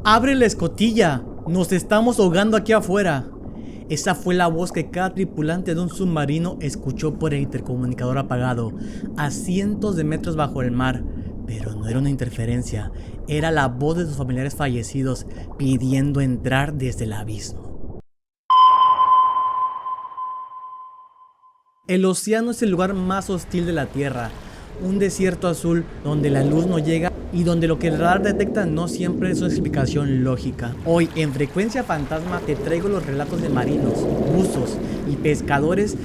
¡Abre la escotilla! ¡Nos estamos ahogando aquí afuera! Esa fue la voz que cada tripulante de un submarino escuchó por el intercomunicador apagado, a cientos de metros bajo el mar. Pero no era una interferencia, era la voz de sus familiares fallecidos pidiendo entrar desde el abismo. El océano es el lugar más hostil de la Tierra, un desierto azul donde la luz no llega y donde lo que el radar detecta no siempre es una explicación lógica. Hoy en Frecuencia Fantasma te traigo los relatos de marinos, buzos y pescadores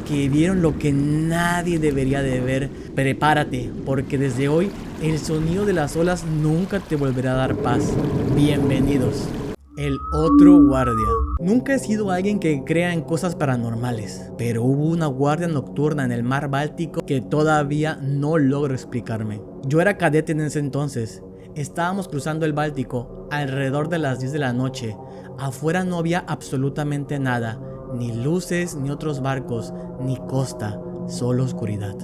que vieron lo que nadie debería de ver. Prepárate, porque desde hoy el sonido de las olas nunca te volverá a dar paz. Bienvenidos. El otro guardia. Nunca he sido alguien que crea en cosas paranormales, pero hubo una guardia nocturna en el mar Báltico que todavía no logro explicarme. Yo era cadete en ese entonces. Estábamos cruzando el Báltico alrededor de las 10 de la noche. Afuera no había absolutamente nada, ni luces, ni otros barcos, ni costa, solo oscuridad.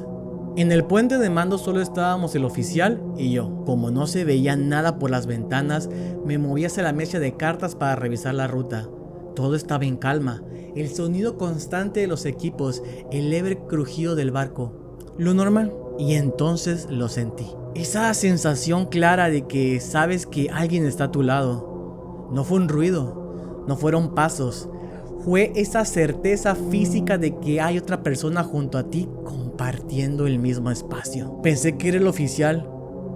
En el puente de mando solo estábamos el oficial y yo. Como no se veía nada por las ventanas, me moví hacia la mesa de cartas para revisar la ruta. Todo estaba en calma, el sonido constante de los equipos, el leve crujido del barco. Lo normal. Y entonces lo sentí. Esa sensación clara de que sabes que alguien está a tu lado. No fue un ruido, no fueron pasos. Fue esa certeza física de que hay otra persona junto a ti compartiendo el mismo espacio. Pensé que era el oficial.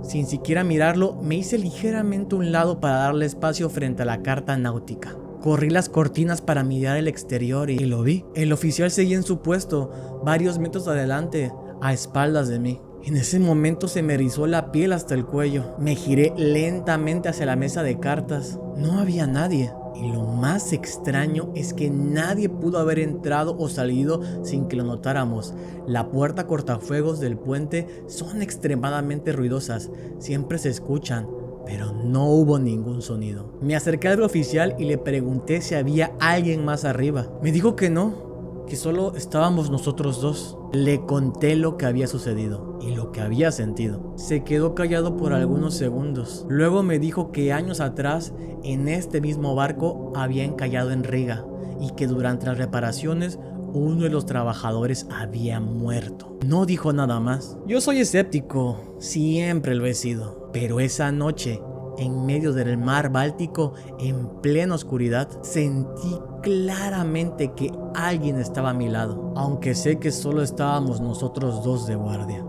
Sin siquiera mirarlo, me hice ligeramente a un lado para darle espacio frente a la carta náutica. Corrí las cortinas para mirar el exterior y lo vi. El oficial seguía en su puesto, varios metros adelante, a espaldas de mí. En ese momento se me erizó la piel hasta el cuello. Me giré lentamente hacia la mesa de cartas. No había nadie. Y lo más extraño es que nadie pudo haber entrado o salido sin que lo notáramos. La puerta cortafuegos del puente son extremadamente ruidosas, siempre se escuchan, pero no hubo ningún sonido. Me acerqué al oficial y le pregunté si había alguien más arriba. Me dijo que no, que solo estábamos nosotros dos. Le conté lo que había sucedido y lo que había sentido. Se quedó callado por algunos segundos. Luego me dijo que años atrás, en este mismo barco, había encallado en Riga y que durante las reparaciones uno de los trabajadores había muerto. No dijo nada más. Yo soy escéptico, siempre lo he sido, pero esa noche, en medio del mar Báltico, en plena oscuridad, sentí claramente que alguien estaba a mi lado, aunque sé que solo estábamos nosotros dos de guardia.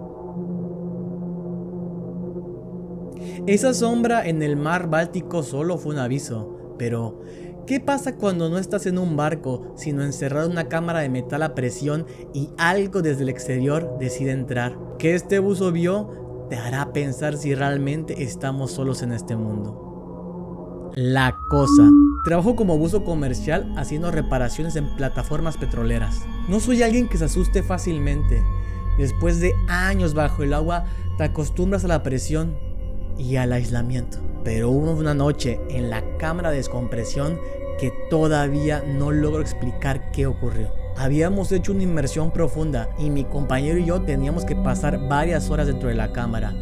Esa sombra en el mar Báltico solo fue un aviso, pero ¿qué pasa cuando no estás en un barco, sino encerrado en una cámara de metal a presión y algo desde el exterior decide entrar? ¿Qué este buzo vio? Te hará pensar si realmente estamos solos en este mundo. La cosa. Trabajo como buzo comercial haciendo reparaciones en plataformas petroleras. No soy alguien que se asuste fácilmente. Después de años bajo el agua, te acostumbras a la presión y al aislamiento. Pero hubo una noche en la cámara de descompresión que todavía no logro explicar qué ocurrió. Habíamos hecho una inmersión profunda y mi compañero y yo teníamos que pasar varias horas dentro de la cámara.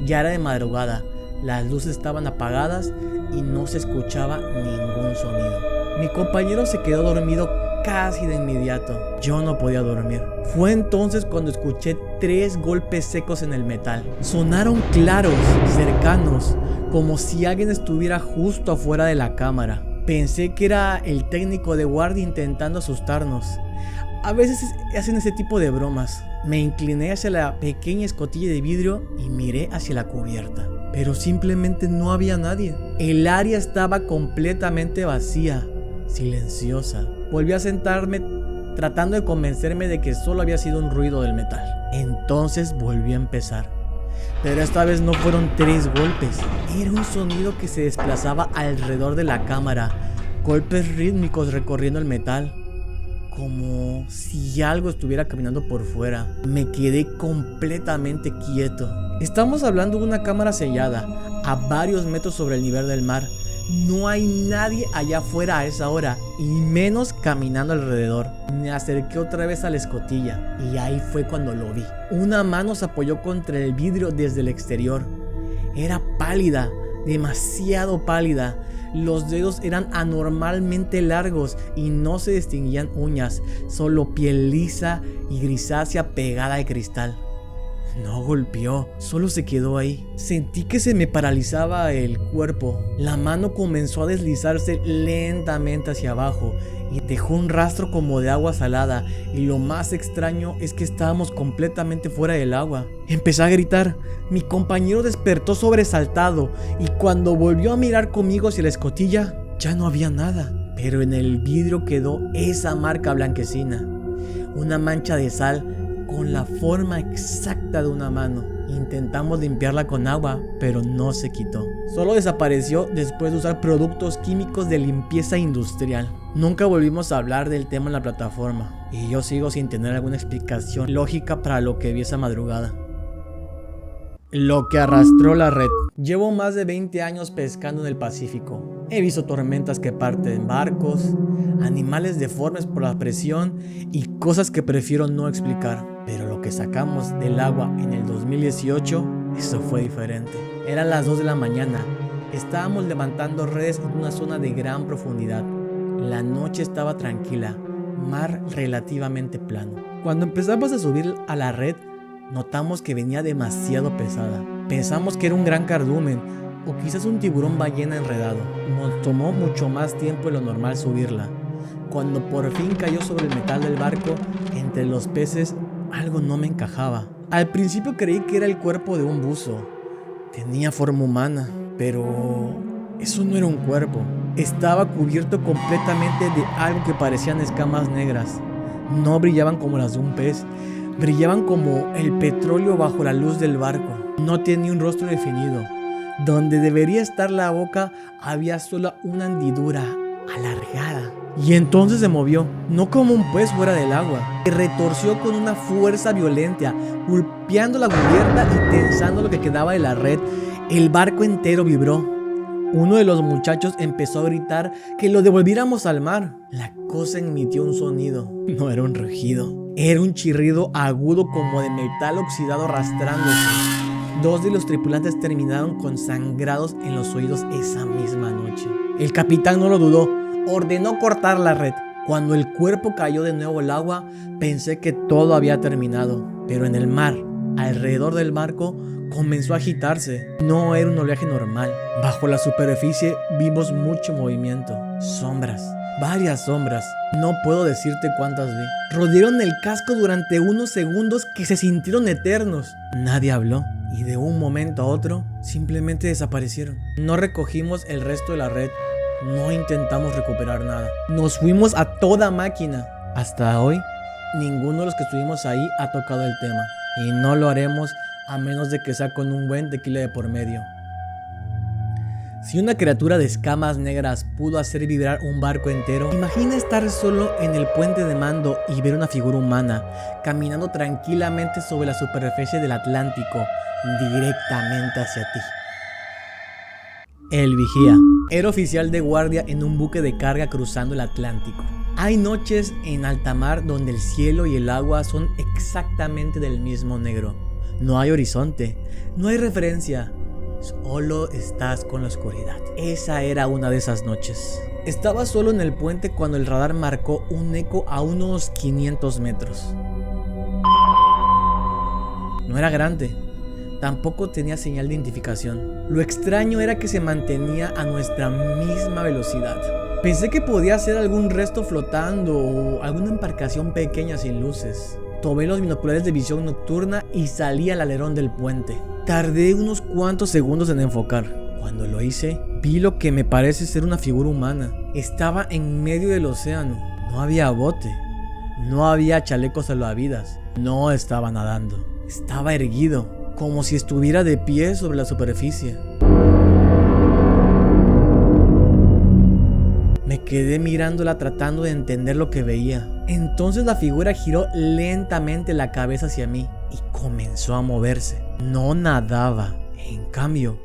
Ya era de madrugada, las luces estaban apagadas y no se escuchaba ningún sonido. Mi compañero se quedó dormido casi de inmediato. Yo no podía dormir. Fue entonces cuando escuché 3 golpes secos en el metal. Sonaron claros, cercanos, como si alguien estuviera justo afuera de la cámara. Pensé que era el técnico de guardia intentando asustarnos. A veces hacen ese tipo de bromas. Me incliné hacia la pequeña escotilla de vidrio y miré hacia la cubierta. Pero simplemente no había nadie. El área estaba completamente vacía, silenciosa. Volví a sentarme tratando de convencerme de que solo había sido un ruido del metal. Entonces volví a empezar. Pero esta vez no fueron 3 golpes. Era un sonido que se desplazaba alrededor de la cámara. Golpes rítmicos recorriendo el metal. Como si algo estuviera caminando por fuera. Me quedé completamente quieto. Estamos hablando de una cámara sellada, a varios metros sobre el nivel del mar. No hay nadie allá afuera a esa hora, y menos caminando alrededor. Me acerqué otra vez a la escotilla, y ahí fue cuando lo vi. Una mano se apoyó contra el vidrio desde el exterior. Era pálida, demasiado pálida. Los dedos eran anormalmente largos y no se distinguían uñas, solo piel lisa y grisácea pegada al cristal. No golpeó, solo se quedó ahí. Sentí que se me paralizaba el cuerpo. La mano comenzó a deslizarse lentamente hacia abajo y dejó un rastro como de agua salada, y lo más extraño es que estábamos completamente fuera del agua. Empecé a gritar. Mi compañero despertó sobresaltado y cuando volvió a mirar conmigo hacia la escotilla, ya no había nada. Pero en el vidrio quedó esa marca blanquecina, una mancha de sal con la forma exacta de una mano. Intentamos limpiarla con agua, pero no se quitó. Solo desapareció después de usar productos químicos de limpieza industrial. Nunca volvimos a hablar del tema en la plataforma, y yo sigo sin tener alguna explicación lógica para lo que vi esa madrugada. Lo que arrastró la red. Llevo más de 20 años pescando en el Pacífico. He visto tormentas que parten barcos, animales deformes por la presión y cosas que prefiero no explicar. Pero lo que sacamos del agua en el 2018, eso fue diferente. Eran las 2 de la mañana. Estábamos levantando redes en una zona de gran profundidad. La noche estaba tranquila, mar relativamente plano. Cuando empezamos a subir a la red, notamos que venía demasiado pesada. Pensamos que era un gran cardumen o quizás un tiburón ballena enredado. Nos tomó mucho más tiempo de lo normal subirla. Cuando por fin cayó sobre el metal del barco, entre los peces, algo no me encajaba. Al principio creí que era el cuerpo de un buzo. Tenía forma humana, pero eso no era un cuerpo. Estaba cubierto completamente de algo que parecían escamas negras. No brillaban como las de un pez. Brillaban como el petróleo bajo la luz del barco. No tenía un rostro definido. Donde debería estar la boca había solo una hendidura alargada. Y entonces se movió, no como un pez fuera del agua. Se retorció con una fuerza violenta, golpeando la cubierta y tensando lo que quedaba de la red. El barco entero vibró. Uno de los muchachos empezó a gritar que lo devolviéramos al mar. La cosa emitió un sonido. No era un rugido. Era un chirrido agudo como de metal oxidado arrastrándose. 2 de los tripulantes terminaron con sangrados en los oídos esa misma noche. El capitán no lo dudó. Ordenó cortar la red. Cuando el cuerpo cayó de nuevo al agua, pensé que todo había terminado. Pero en el mar, alrededor del barco, comenzó a agitarse. No era un oleaje normal. Bajo la superficie vimos mucho movimiento. Sombras. Varias sombras. No puedo decirte cuántas vi. Rodearon el casco durante unos segundos que se sintieron eternos. Nadie habló. Y de un momento a otro, simplemente desaparecieron. No recogimos el resto de la red. No intentamos recuperar nada. Nos fuimos a toda máquina. Hasta hoy, ninguno de los que estuvimos ahí ha tocado el tema. Y no lo haremos a menos de que sea con un buen tequila de por medio. Si una criatura de escamas negras pudo hacer vibrar un barco entero, imagina estar solo en el puente de mando y ver una figura humana caminando tranquilamente sobre la superficie del Atlántico, directamente hacia ti. El vigía era oficial de guardia en un buque de carga cruzando el Atlántico. Hay noches en alta mar donde el cielo y el agua son exactamente del mismo negro. No hay horizonte, no hay referencia, solo estás con la oscuridad. Esa era una de esas noches. Estaba solo en el puente cuando el radar marcó un eco a unos 500 metros. No era grande. Tampoco tenía señal de identificación. Lo extraño era que se mantenía a nuestra misma velocidad. Pensé que podía ser algún resto flotando o alguna embarcación pequeña sin luces. Tomé los binoculares de visión nocturna y salí al alerón del puente. Tardé unos cuantos segundos en enfocar. Cuando lo hice, vi lo que me parece ser una figura humana. Estaba en medio del océano. No había bote. No había chalecos salvavidas. No estaba nadando. Estaba erguido, como si estuviera de pie sobre la superficie. Me quedé mirándola tratando de entender lo que veía. Entonces la figura giró lentamente la cabeza hacia mí y comenzó a moverse. No nadaba. En cambio,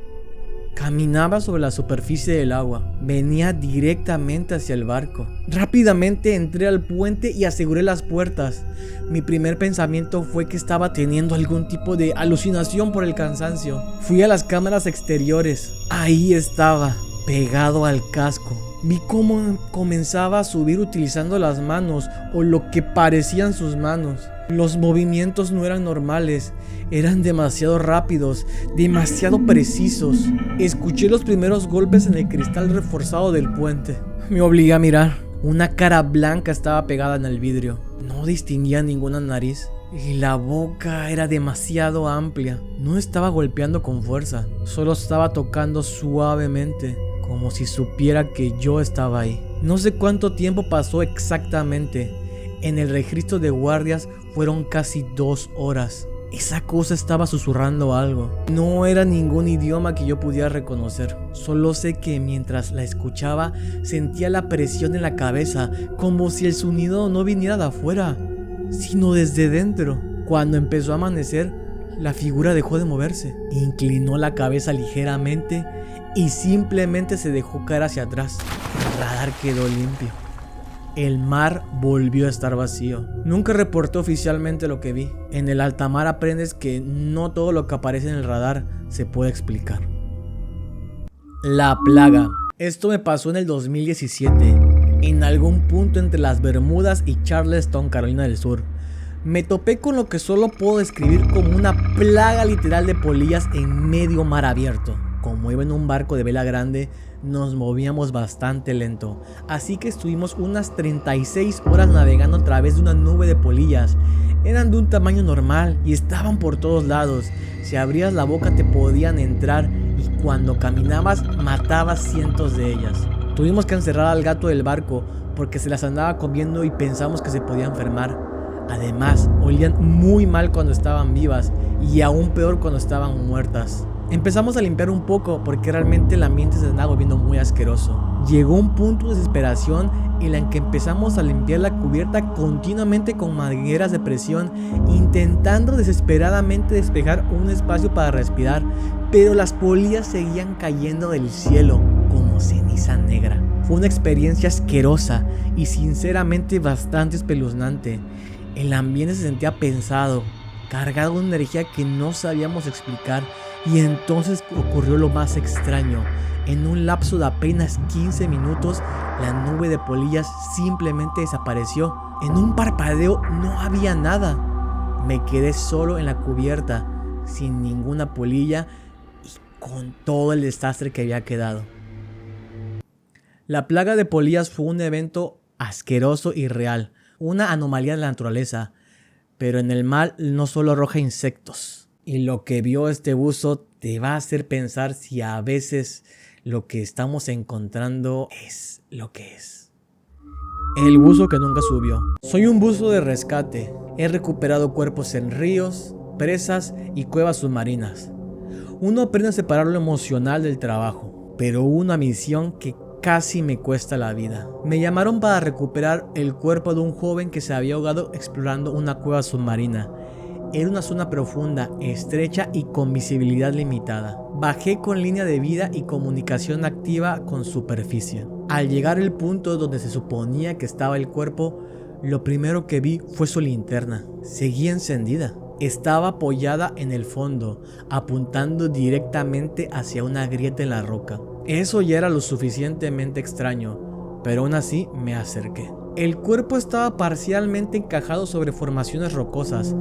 Caminaba sobre la superficie del agua. Venía directamente hacia el barco. Rápidamente entré al puente y aseguré las puertas. Mi primer pensamiento fue que estaba teniendo algún tipo de alucinación por el cansancio. Fui a las cámaras exteriores. Ahí estaba, pegado al casco. Vi cómo comenzaba a subir utilizando las manos, o lo que parecían sus manos. Los movimientos no eran normales, eran demasiado rápidos, demasiado precisos. Escuché los primeros golpes en el cristal reforzado del puente. Me obligué a mirar. Una cara blanca estaba pegada en el vidrio. No distinguía ninguna nariz. Y la boca era demasiado amplia. No estaba golpeando con fuerza, solo estaba tocando suavemente, como si supiera que yo estaba ahí. No sé cuánto tiempo pasó exactamente. En el registro de guardias fueron casi 2 horas. Esa cosa estaba susurrando algo. No era ningún idioma que yo pudiera reconocer. Solo sé que mientras la escuchaba sentía la presión en la cabeza, como si el sonido no viniera de afuera, sino desde dentro. Cuando empezó a amanecer, la figura dejó de moverse. Inclinó la cabeza ligeramente y simplemente se dejó caer hacia atrás. El radar quedó limpio. El mar volvió a estar vacío. Nunca reporté oficialmente lo que vi. En el alta mar aprendes que no todo lo que aparece en el radar se puede explicar. La plaga. Esto me pasó en el 2017, en algún punto entre las Bermudas y Charleston, Carolina del Sur. Me topé con lo que solo puedo describir como una plaga literal de polillas en medio mar abierto. Como iba en un barco de vela grande, nos movíamos bastante lento, así que estuvimos unas 36 horas navegando a través de una nube de polillas. Eran de un tamaño normal y estaban por todos lados. Si abrías la boca te podían entrar y cuando caminabas matabas cientos de ellas. Tuvimos que encerrar al gato del barco porque se las andaba comiendo y pensamos que se podía enfermar. Además, olían muy mal cuando estaban vivas y aún peor cuando estaban muertas. Empezamos a limpiar un poco porque realmente el ambiente se andaba volviendo muy asqueroso. Llegó un punto de desesperación en el que empezamos a limpiar la cubierta continuamente con mangueras de presión, intentando desesperadamente despejar un espacio para respirar, pero las polillas seguían cayendo del cielo como ceniza negra. Fue una experiencia asquerosa y sinceramente bastante espeluznante. El ambiente se sentía pensado, cargado de una energía que no sabíamos explicar. Y entonces ocurrió lo más extraño. En un lapso de apenas 15 minutos, la nube de polillas simplemente desapareció. En un parpadeo no había nada. Me quedé solo en la cubierta, sin ninguna polilla y con todo el desastre que había quedado. La plaga de polillas fue un evento asqueroso y real, una anomalía de la naturaleza, pero en el mar no solo arroja insectos. Y lo que vio este buzo te va a hacer pensar si a veces lo que estamos encontrando es lo que es. El buzo que nunca subió. Soy un buzo de rescate. He recuperado cuerpos en ríos, presas y cuevas submarinas. Uno aprende a separar lo emocional del trabajo, pero hubo una misión que casi me cuesta la vida. Me llamaron para recuperar el cuerpo de un joven que se había ahogado explorando una cueva submarina. Era una zona profunda, estrecha y con visibilidad limitada. Bajé con línea de vida y comunicación activa con superficie. Al llegar al punto donde se suponía que estaba el cuerpo, lo primero que vi fue su linterna. Seguía encendida. Estaba apoyada en el fondo, apuntando directamente hacia una grieta en la roca. Eso ya era lo suficientemente extraño, pero aún así me acerqué. El cuerpo estaba parcialmente encajado sobre formaciones rocosas.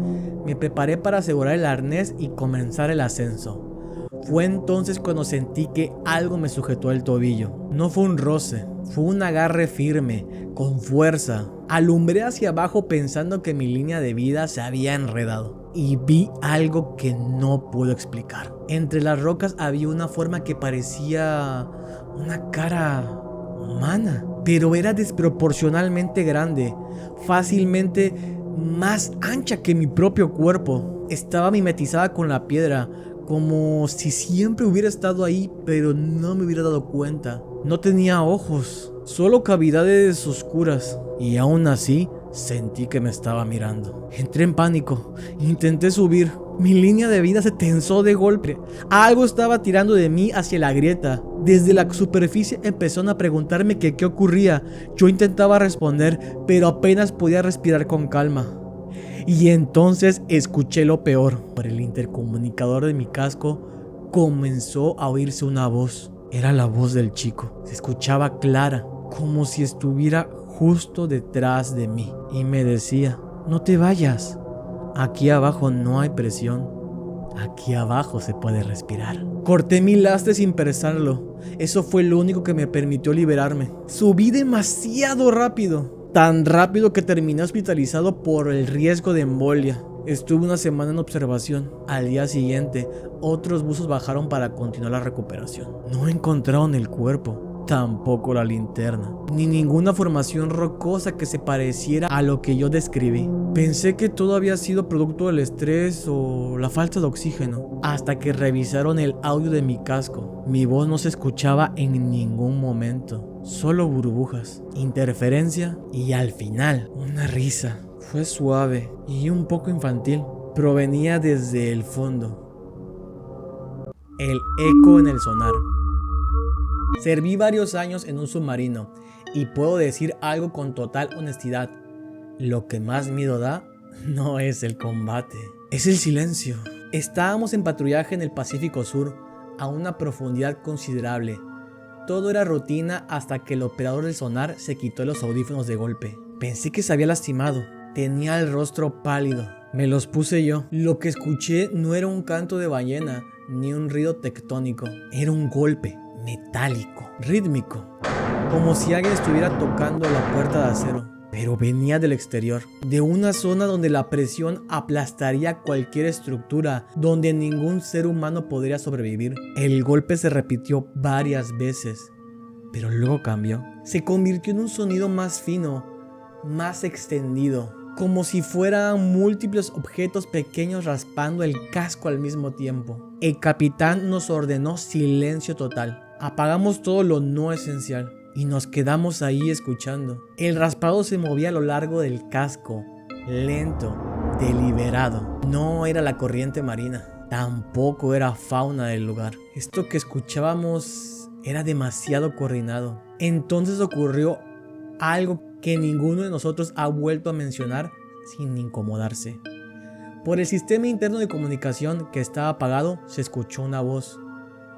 Me preparé para asegurar el arnés y comenzar el ascenso. Fue entonces cuando sentí que algo me sujetó el tobillo. No fue un roce, fue un agarre firme, con fuerza. Alumbré hacia abajo pensando que mi línea de vida se había enredado. Y vi algo que no puedo explicar. Entre las rocas había una forma que parecía una cara humana, pero era desproporcionalmente grande, fácilmente más ancha que mi propio cuerpo. Estaba mimetizada con la piedra, como si siempre hubiera estado ahí, pero no me hubiera dado cuenta. No tenía ojos, solo cavidades oscuras, y aún así Sentí que me estaba mirando. Entré en pánico. Intenté subir. Mi línea de vida se tensó de golpe. Algo estaba tirando de mí hacia la grieta. Desde la superficie empezaron a preguntarme que qué ocurría. Yo intentaba responder, pero apenas podía respirar con calma. Y entonces escuché lo peor. Por el intercomunicador de mi casco comenzó a oírse una voz. Era la voz del chico. Se escuchaba clara, como si estuviera justo detrás de mí. Y me decía: no te vayas. Aquí abajo no hay presión. Aquí abajo se puede respirar. Corté mi lastre sin pensarlo. Eso fue lo único que me permitió liberarme. Subí demasiado rápido. Tan rápido que terminé hospitalizado por el riesgo de embolia. Estuve una semana en observación. Al día siguiente, otros buzos bajaron para continuar la recuperación. No encontraron el cuerpo, tampoco la linterna, ni ninguna formación rocosa que se pareciera a lo que yo describí. Pensé que todo había sido producto del estrés o la falta de oxígeno, hasta que revisaron el audio de mi casco. Mi voz no se escuchaba en ningún momento, solo burbujas, interferencia y al final una risa. Fue suave y un poco infantil. Provenía desde el fondo. El eco en el sonar. Serví varios años en un submarino y puedo decir algo con total honestidad. Lo que más miedo da no es el combate, es el silencio. Estábamos en patrullaje en el Pacífico Sur a una profundidad considerable. Todo era rutina hasta que el operador del sonar se quitó los audífonos de golpe. Pensé que se había lastimado. Tenía el rostro pálido. Me los puse yo. Lo que escuché no era un canto de ballena ni un ruido tectónico. Era un golpe metálico, rítmico, como si alguien estuviera tocando la puerta de acero. Pero venía del exterior, de una zona donde la presión aplastaría cualquier estructura, donde ningún ser humano podría sobrevivir. El golpe se repitió varias veces, pero luego cambió. Se convirtió en un sonido más fino, más extendido, como si fueran múltiples objetos pequeños raspando el casco al mismo tiempo. El capitán nos ordenó silencio total. Apagamos todo lo no esencial y nos quedamos ahí escuchando. El raspado se movía a lo largo del casco, lento, deliberado. No era la corriente marina, tampoco era fauna del lugar. Esto que escuchábamos era demasiado coordinado. Entonces ocurrió algo que ninguno de nosotros ha vuelto a mencionar sin incomodarse. Por el sistema interno de comunicación que estaba apagado, se escuchó una voz.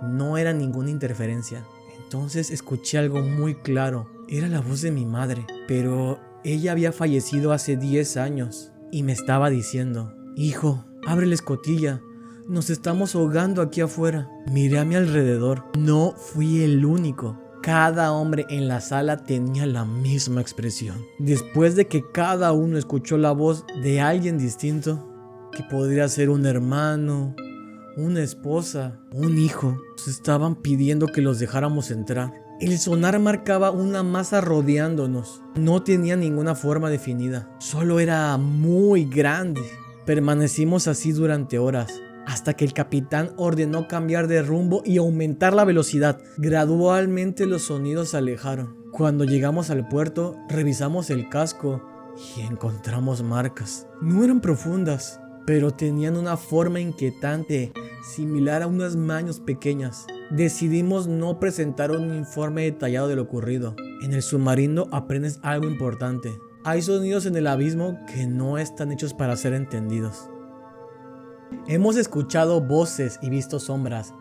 No era ninguna interferencia. Entonces escuché algo muy claro. Era la voz de mi madre, pero ella había fallecido hace 10 años y me estaba diciendo: hijo, abre la escotilla, nos estamos ahogando aquí afuera. Miré a mi alrededor. No fui el único. Cada hombre en la sala tenía la misma expresión. Después de que cada uno escuchó la voz de alguien distinto, que podría ser un hermano, una esposa, un hijo, nos estaban pidiendo que los dejáramos entrar. El sonar marcaba una masa rodeándonos. No tenía ninguna forma definida, solo era muy grande. Permanecimos así durante horas, hasta que el capitán ordenó cambiar de rumbo y aumentar la velocidad. Gradualmente los sonidos se alejaron. Cuando llegamos al puerto, revisamos el casco y encontramos marcas. No eran profundas, pero tenían una forma inquietante, similar a unas manos pequeñas. Decidimos no presentar un informe detallado de lo ocurrido. En el submarino aprendes algo importante. Hay sonidos en el abismo que no están hechos para ser entendidos. Hemos escuchado voces y visto sombras,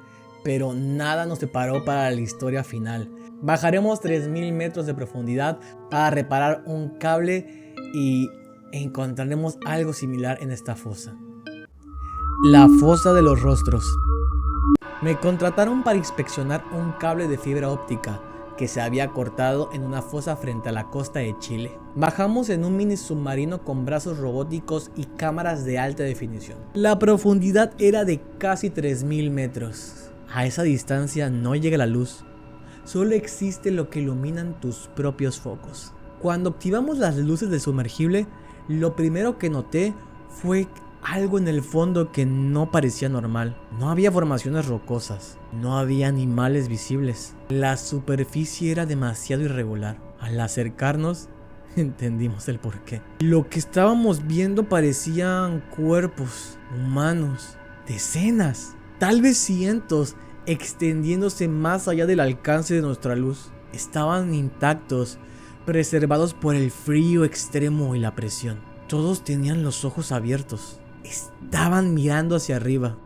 pero nada nos preparó para la historia final. Bajaremos 3000 metros de profundidad para reparar un cable y encontraremos algo similar en esta fosa. La fosa de los rostros. Me contrataron para inspeccionar un cable de fibra óptica que se había cortado en una fosa frente a la costa de Chile. Bajamos en un mini submarino con brazos robóticos y cámaras de alta definición. La profundidad era de casi 3000 metros. A esa distancia no llega la luz, solo existe lo que iluminan tus propios focos. Cuando activamos las luces del sumergible, lo primero que noté fue algo en el fondo que no parecía normal. No había formaciones rocosas, no había animales visibles. La superficie era demasiado irregular. Al acercarnos, entendimos el porqué. Lo que estábamos viendo parecían cuerpos humanos, decenas, tal vez cientos, extendiéndose más allá del alcance de nuestra luz. Estaban intactos, preservados por el frío extremo y la presión. Todos tenían los ojos abiertos. Estaban mirando hacia arriba.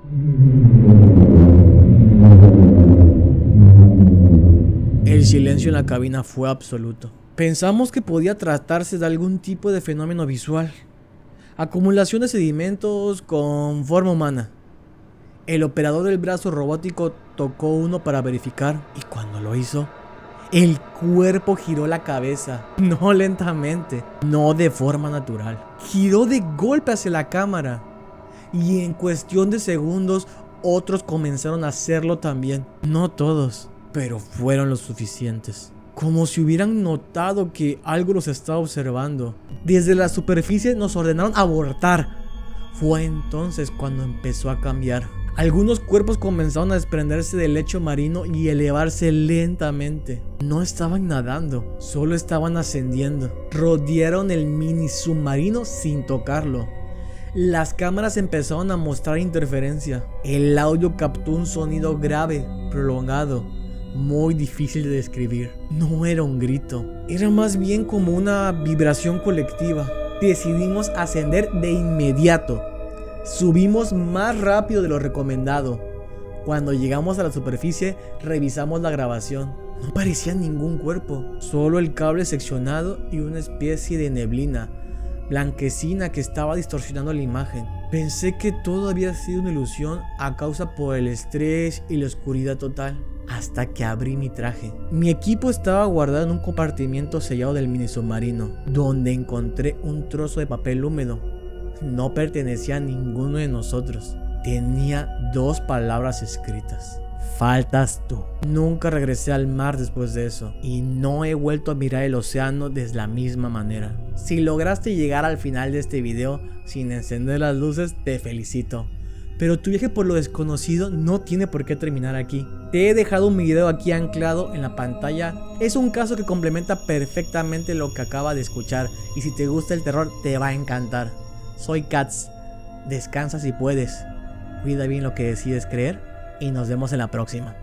El silencio en la cabina fue absoluto. Pensamos que podía tratarse de algún tipo de fenómeno visual. Acumulación de sedimentos con forma humana. El operador del brazo robótico tocó uno para verificar y cuando lo hizo, el cuerpo giró la cabeza, no lentamente, no de forma natural. Giró de golpe hacia la cámara y en cuestión de segundos otros comenzaron a hacerlo también. No todos, pero fueron los suficientes. Como si hubieran notado que algo los estaba observando. Desde la superficie nos ordenaron abortar. Fue entonces cuando empezó a cambiar. Algunos cuerpos comenzaron a desprenderse del lecho marino y elevarse lentamente. No estaban nadando, solo estaban ascendiendo. Rodearon el mini submarino sin tocarlo. Las cámaras empezaron a mostrar interferencia. El audio captó un sonido grave, prolongado, muy difícil de describir. No era un grito, era más bien como una vibración colectiva. Decidimos ascender de inmediato. Subimos más rápido de lo recomendado. Cuando llegamos a la superficie, revisamos la grabación. No parecía ningún cuerpo, solo el cable seccionado y una especie de neblina blanquecina que estaba distorsionando la imagen. Pensé que todo había sido una ilusión a causa por el estrés y la oscuridad total. Hasta que abrí mi traje. Mi equipo estaba guardado en un compartimiento sellado del mini submarino, donde encontré un trozo de papel húmedo. No pertenecía a ninguno de nosotros. Tenía 2 palabras escritas: faltas tú. Nunca regresé al mar después de eso y no he vuelto a mirar el océano de la misma manera. Si lograste llegar al final de este video sin encender las luces, te felicito. Pero tu viaje por lo desconocido no tiene por qué terminar aquí. Te he dejado un video aquí anclado en la pantalla. Es un caso que complementa perfectamente lo que acaba de escuchar y si te gusta el terror te va a encantar. Soy Katz. Descansa si puedes. Cuida bien lo que decides creer y nos vemos en la próxima.